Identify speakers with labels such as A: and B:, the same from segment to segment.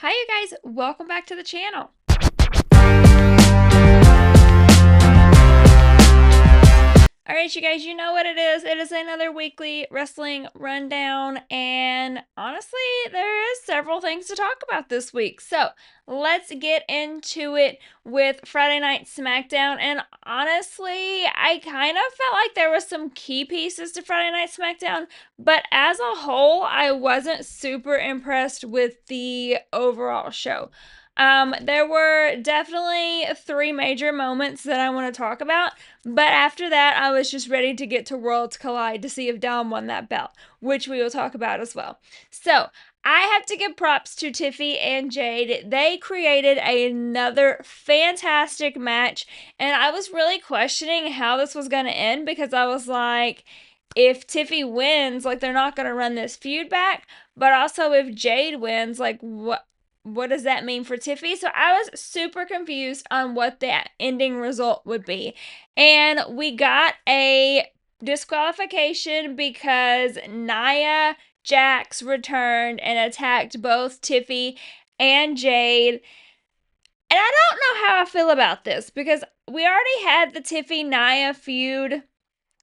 A: Hi you guys, welcome back to the channel. Alright you guys, you know what it is. It is another weekly wrestling rundown, and honestly, there is several things to talk about this week. So, let's get into it with Friday Night SmackDown, and honestly, I kind of felt like there was some key pieces to Friday Night SmackDown, but as a whole, I wasn't super impressed with the overall show. There were definitely three major moments that I want to talk about, but after that, I was just ready to get to Worlds Collide to see if Dom won that belt, which we will talk about as well. So, I have to give props to Tiffy and Jade. They created another fantastic match, and I was really questioning how this was going to end because I was like, if Tiffy wins, like they're not going to run this feud back, but also if Jade wins, like what does that mean for Tiffy? So I was super confused on what the ending result would be. And we got a disqualification because Nia Jax returned and attacked both Tiffy and Jade. And I don't know how I feel about this because we already had the Tiffy Nia feud.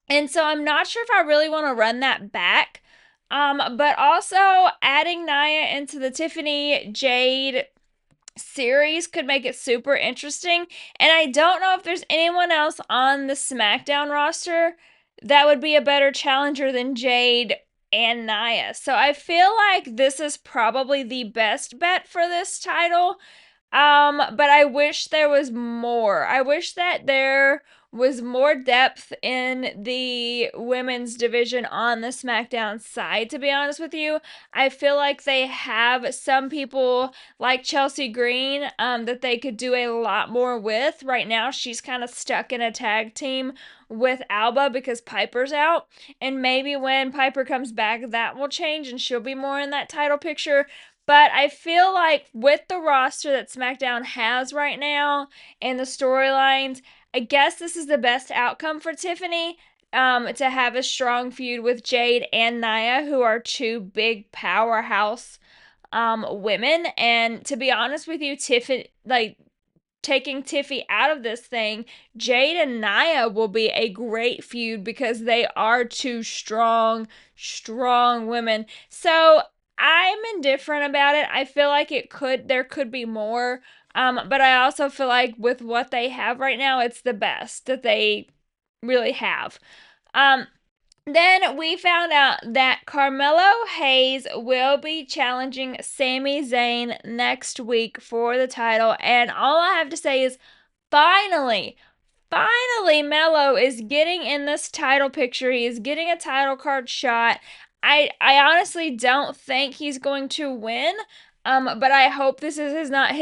A: And so I'm not sure if I really want to run that back. But also adding Nia into the Tiffany Jade series could make it super interesting. And I don't know if there's anyone else on the SmackDown roster that would be a better challenger than Jade and Nia. So I feel like this is probably the best bet for this title. But I wish there was more. I wish that there was more depth in the women's division on the SmackDown side, to be honest with you. I feel like they have some people like Chelsea Green that they could do a lot more with. Right now, she's kind of stuck in a tag team with Alba because Piper's out. And maybe when Piper comes back, that will change and she'll be more in that title picture. But I feel like with the roster that SmackDown has right now and the storylines, I guess this is the best outcome for Tiffany, to have a strong feud with Jade and Nia, who are two big powerhouse women. And to be honest with you, Tiffany, like, taking Tiffy out of this thing, Jade and Nia will be a great feud because they are two strong women. So I'm indifferent about it. I feel like there could be more. But I also feel like with what they have right now, it's the best that they really have. Then we found out that Carmelo Hayes will be challenging Sami Zayn next week for the title. And all I have to say is finally, Melo is getting in this title picture. He is getting a title card shot. I honestly don't think he's going to win. But I hope this is not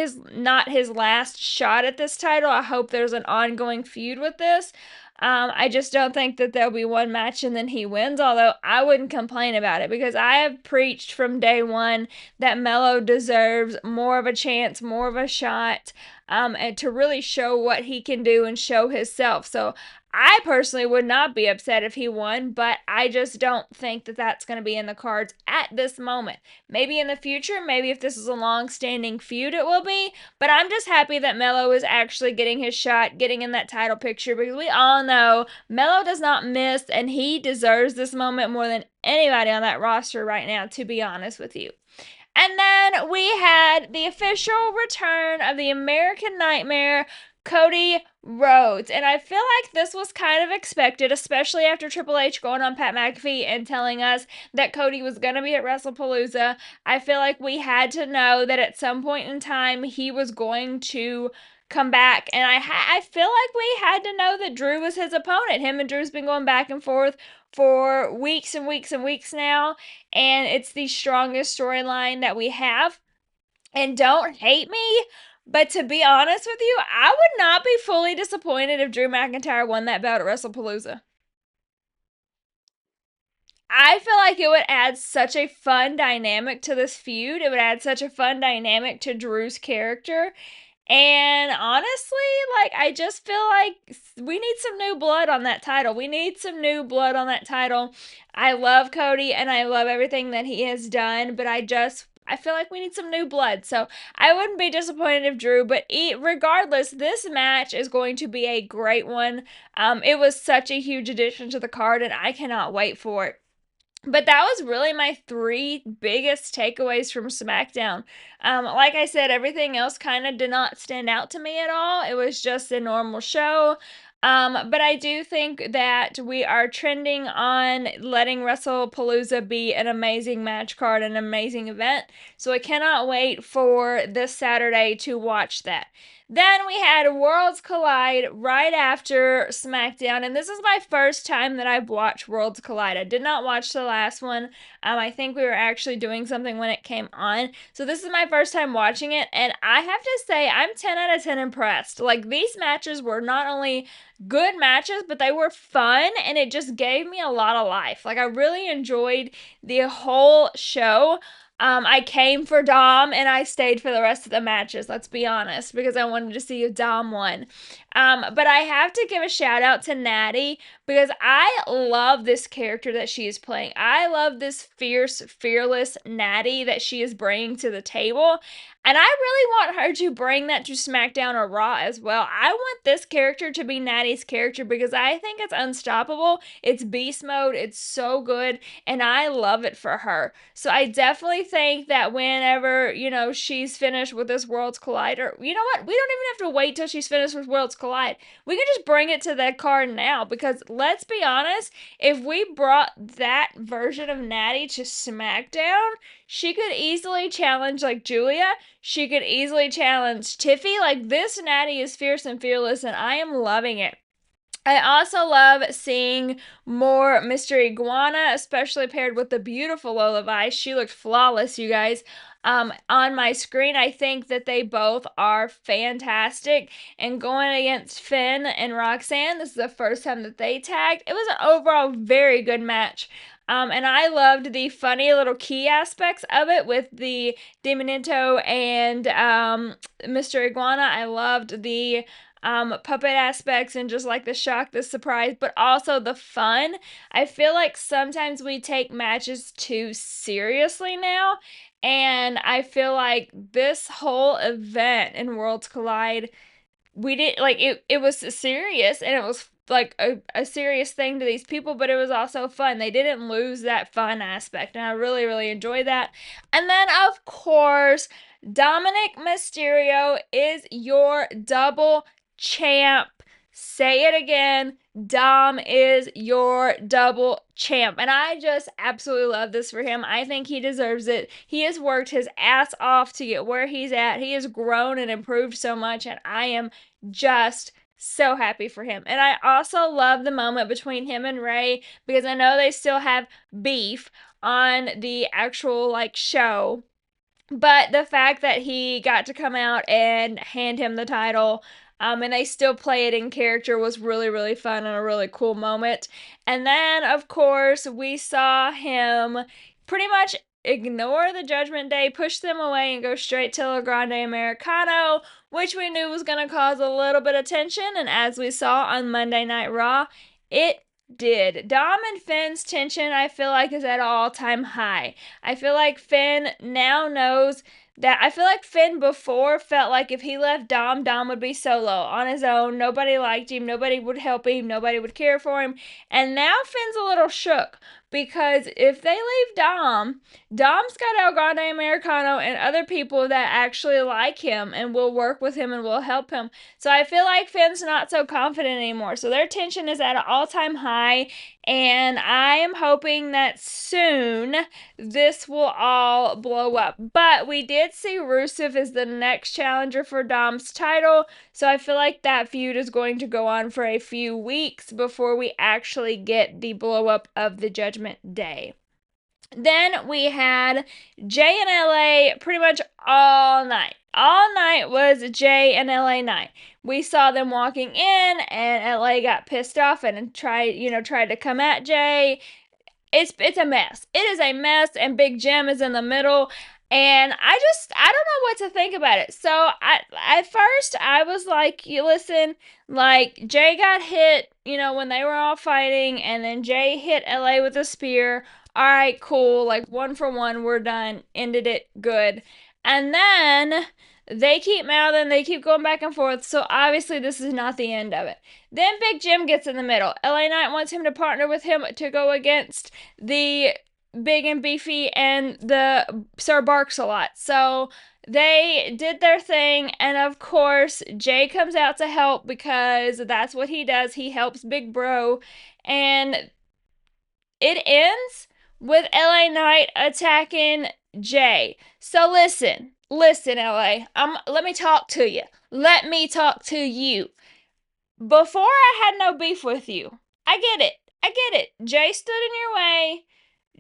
A: his last shot at this title. I hope there's an ongoing feud with this. I just don't think that there'll be one match and then he wins, although I wouldn't complain about it because I have preached from day one that Melo deserves more of a chance, more of a shot, and to really show what he can do and show himself. So I personally would not be upset if he won, but I just don't think that that's going to be in the cards at this moment. Maybe in the future, maybe if this is a long-standing feud, it will be. But I'm just happy that Melo is actually getting his shot, getting in that title picture, because we all know Melo does not miss, and he deserves this moment more than anybody on that roster right now, to be honest with you. And then we had the official return of the American Nightmare, Cody Rhodes. And I feel like this was kind of expected, especially after Triple H going on Pat McAfee and telling us that Cody was going to be at Wrestlepalooza. I feel like we had to know that at some point in time he was going to come back. And I feel like we had to know that Drew was his opponent. Him and Drew's been going back and forth for weeks and weeks and weeks now. And it's the strongest storyline that we have. And don't hate me, but to be honest with you, I would not be fully disappointed if Drew McIntyre won that belt at Wrestlepalooza. I feel like it would add such a fun dynamic to this feud. It would add such a fun dynamic to Drew's character. And honestly, like, I just feel like we need some new blood on that title. We need some new blood on that title. I love Cody and I love everything that he has done, but I feel like we need some new blood. So I wouldn't be disappointed if Drew, but regardless, this match is going to be a great one. It was such a huge addition to the card, and I cannot wait for it. But that was really my three biggest takeaways from SmackDown. Like I said, everything else kind of did not stand out to me at all. It was just a normal show. But I do think that we are trending on letting Wrestlepalooza be an amazing match card, an amazing event. So I cannot wait for this Saturday to watch that. Then we had Worlds Collide right after SmackDown, and this is my first time that I've watched Worlds Collide. I did not watch the last one. I think we were actually doing something when it came on. So this is my first time watching it, and I have to say I'm 10 out of 10 impressed. Like, these matches were not only good matches, but they were fun, and it just gave me a lot of life. Like, I really enjoyed the whole show. I came for Dom and I stayed for the rest of the matches, let's be honest, because I wanted to see if Dom won. But I have to give a shout out to Natty because I love this character that she is playing. I love this fierce, fearless Natty that she is bringing to the table. And I really want her to bring that to SmackDown or Raw as well. I want this character to be Natty's character because I think it's unstoppable. It's beast mode. It's so good. And I love it for her. So I definitely think that whenever, she's finished with this Worlds Collide, or you know what? We don't even have to wait till she's finished with Worlds Collide. We can just bring it to that card now because let's be honest, if we brought that version of Natty to SmackDown, she could easily challenge like Julia. She could easily challenge Tiffy. Like, this Natty is fierce and fearless, and I am loving it. I also love seeing more Mystery Iguana, especially paired with the beautiful Lola Vice. She looked flawless, you guys. On my screen, I think that they both are fantastic. And going against Finn and Roxanne, this is the first time that they tagged. It was an overall very good match. And I loved the funny little key aspects of it with the Demonito and Mr. Iguana. I loved the puppet aspects and just like the shock, the surprise, but also the fun. I feel like sometimes we take matches too seriously now, and I feel like this whole event in Worlds Collide, we did like it was serious and it was like a serious thing to these people, but it was also fun. They didn't lose that fun aspect, and I really, really enjoyed that. And then, of course, Dominic Mysterio is your double champ. Say it again. Dom is your double champ. And I just absolutely love this for him. I think he deserves it. He has worked his ass off to get where he's at. He has grown and improved so much, and I am just so happy for him. And I also love the moment between him and Ray because I know they still have beef on the actual show. But the fact that he got to come out and hand him the title, and they still play it in character was really, really fun and a really cool moment. And then, of course, we saw him pretty much ignore the Judgment Day, push them away, and go straight to El Grande Americano, which we knew was going to cause a little bit of tension. And as we saw on Monday Night Raw, it did. Dom and Finn's tension, I feel like, is at an all-time high. I feel like Finn now knows that. I feel like Finn before felt like if he left Dom, Dom would be solo on his own. Nobody liked him. Nobody would help him. Nobody would care for him. And now Finn's a little shook because if they leave Dom, Dom's got El Grande Americano and other people that actually like him and will work with him and will help him. So I feel like Finn's not so confident anymore. So their tension is at an all-time high, and I am hoping that soon this will all blow up. But we did see Rusev as the next challenger for Dom's title, so I feel like that feud is going to go on for a few weeks before we actually get the blow up of the Judgment Day. Then we had Jay and LA pretty much all night. All night was Jay and LA night. We saw them walking in, and LA got pissed off and tried to come at Jay. It's a mess. It is a mess, and Big Jim is in the middle. And I don't know what to think about it. So at first I was like, you listen, like Jay got hit, when they were all fighting, and then Jay hit LA with a spear. all right, cool, like 1 for 1, we're done, ended it, good. And then they keep mouthing, they keep going back and forth, so obviously this is not the end of it. Then Big Jim gets in the middle. LA Knight wants him to partner with him to go against the Big and Beefy and the Sir Barks-a-Lot. So they did their thing, and of course, Jay comes out to help because that's what he does. He helps Big Bro, and it ends with LA Knight attacking Jay. So listen, LA. Let me talk to you. Let me talk to you. Before I had no beef with you. I get it. Jay stood in your way.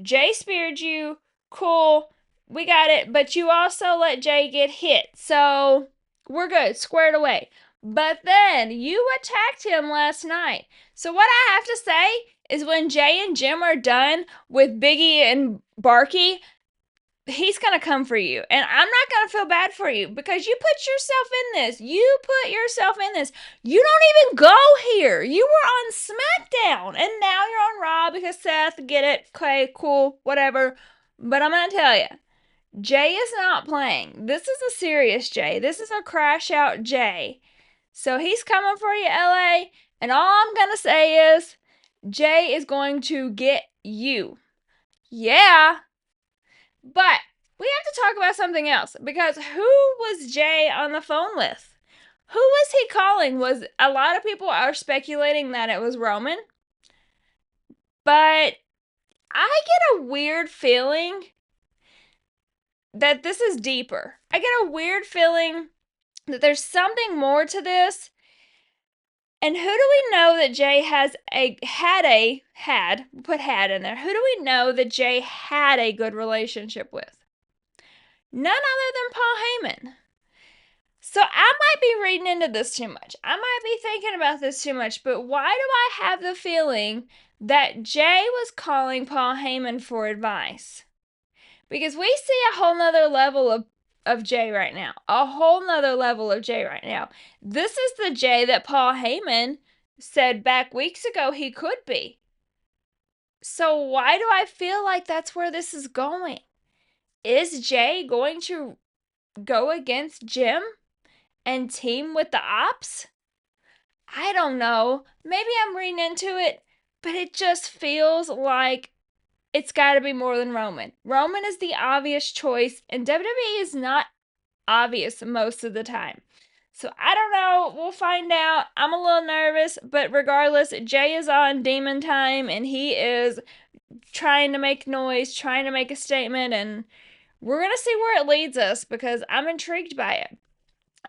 A: Jay speared you. Cool. We got it. But you also let Jay get hit. So we're good. Squared away. But then you attacked him last night. So what I have to say is when Jay and Jim are done with Biggie and Barky, he's gonna come for you. And I'm not gonna feel bad for you because you put yourself in this. You don't even go here. You were on SmackDown and now you're on Raw because Seth, get it, okay, cool, whatever. But I'm gonna tell you, Jay is not playing. This is a serious Jay. This is a crash out Jay. So he's coming for you, LA. And all I'm gonna say is Jay is going to get you. Yeah. But we have to talk about something else because who was Jay on the phone with? Who was he calling? Was a lot of people are speculating that it was Roman. But I get a weird feeling that this is deeper. I get a weird feeling that there's something more to this. And who do we know that Jay put had in there. Who do we know that Jay had a good relationship with? None other than Paul Heyman. So I might be reading into this too much. I might be thinking about this too much, but why do I have the feeling that Jay was calling Paul Heyman for advice? Because we see a whole nother level of Jay right now. A whole nother level of Jay right now. This is the Jay that Paul Heyman said back weeks ago he could be. So why do I feel like that's where this is going? Is Jay going to go against Jim and team with the Ops? I don't know. Maybe I'm reading into it, but it just feels like it's got to be more than Roman. Roman is the obvious choice, and WWE is not obvious most of the time. So I don't know. We'll find out. I'm a little nervous, but regardless, Jay is on Demon Time, and he is trying to make noise, trying to make a statement, and we're going to see where it leads us because I'm intrigued by it.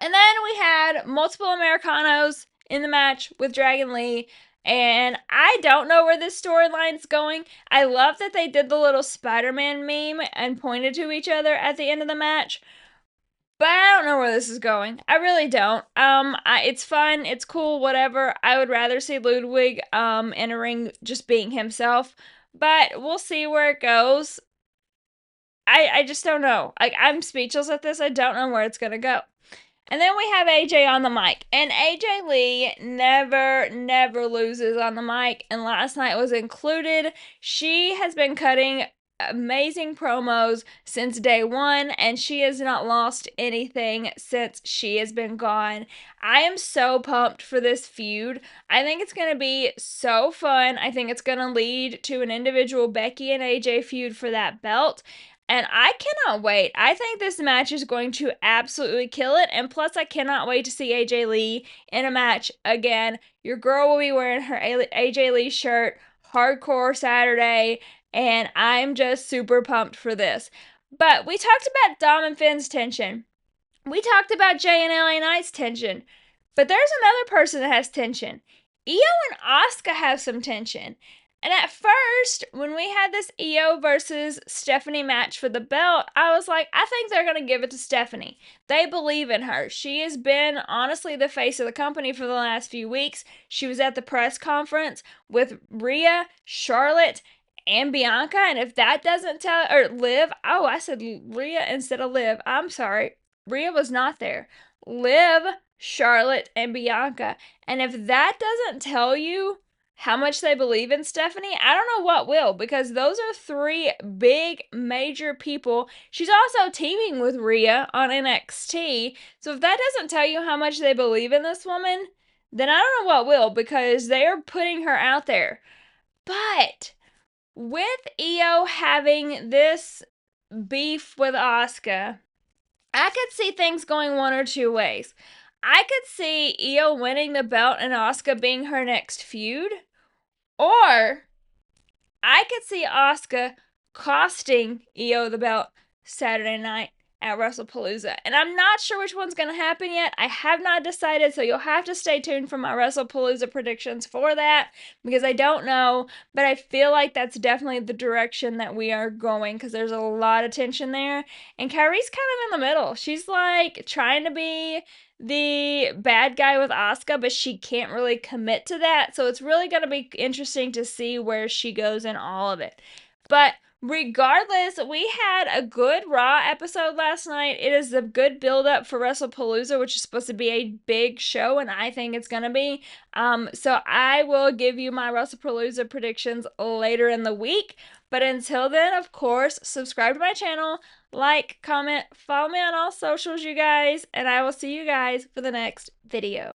A: And then we had multiple Americanos in the match with Dragon Lee. And I don't know where this storyline's going. I love that they did the little Spider-Man meme and pointed to each other at the end of the match. But I don't know where this is going. I really don't. It's fun. It's cool. Whatever. I would rather see Ludwig in a ring just being himself. But we'll see where it goes. I just don't know. I'm speechless at this. I don't know where it's gonna go. And then we have AJ on the mic. And AJ Lee never loses on the mic. And last night was included. She has been cutting amazing promos since day one. And she has not lost anything since she has been gone. I am so pumped for this feud. I think it's going to be so fun. I think it's going to lead to an individual Becky and AJ feud for that belt. And I cannot wait. I think this match is going to absolutely kill it. And plus, I cannot wait to see AJ Lee in a match again. Your girl will be wearing her AJ Lee shirt, Hardcore Saturday. And I'm just super pumped for this. But we talked about Dom and Finn's tension. We talked about Jay and LA Knight's tension. But there's another person that has tension. Io and Asuka have some tension. And at first, when we had this Io versus Stephanie match for the belt, I was like, I think they're going to give it to Stephanie. They believe in her. She has been, honestly, the face of the company for the last few weeks. She was at the press conference with Rhea, Charlotte, and Bianca. And if that doesn't tell, or Liv, oh, I said Rhea instead of Liv. I'm sorry. Rhea was not there. Liv, Charlotte, and Bianca. And if that doesn't tell you how much they believe in Stephanie, I don't know what will, because those are three big major people. She's also teaming with Rhea on NXT. So if that doesn't tell you how much they believe in this woman, then I don't know what will, because they're putting her out there. But with Io having this beef with Asuka, I could see things going one or two ways. I could see Io winning the belt and Asuka being her next feud, or I could see Asuka costing Io the belt Saturday night at Wrestlepalooza. And I'm not sure which one's going to happen yet. I have not decided, so you'll have to stay tuned for my Wrestlepalooza predictions for that, because I don't know, but I feel like that's definitely the direction that we are going, because there's a lot of tension there. And Kyrie's kind of in the middle. She's like trying to be the bad guy with Asuka, but she can't really commit to that. So it's really going to be interesting to see where she goes in all of it. But regardless, we had a good Raw episode last night. It is a good build up for Wrestlepalooza, which is supposed to be a big show, and I think it's gonna be. So I will give you my Wrestlepalooza predictions later in the week. But until then, of course, subscribe to my channel, like, comment, follow me on all socials, you guys, and I will see you guys for the next video.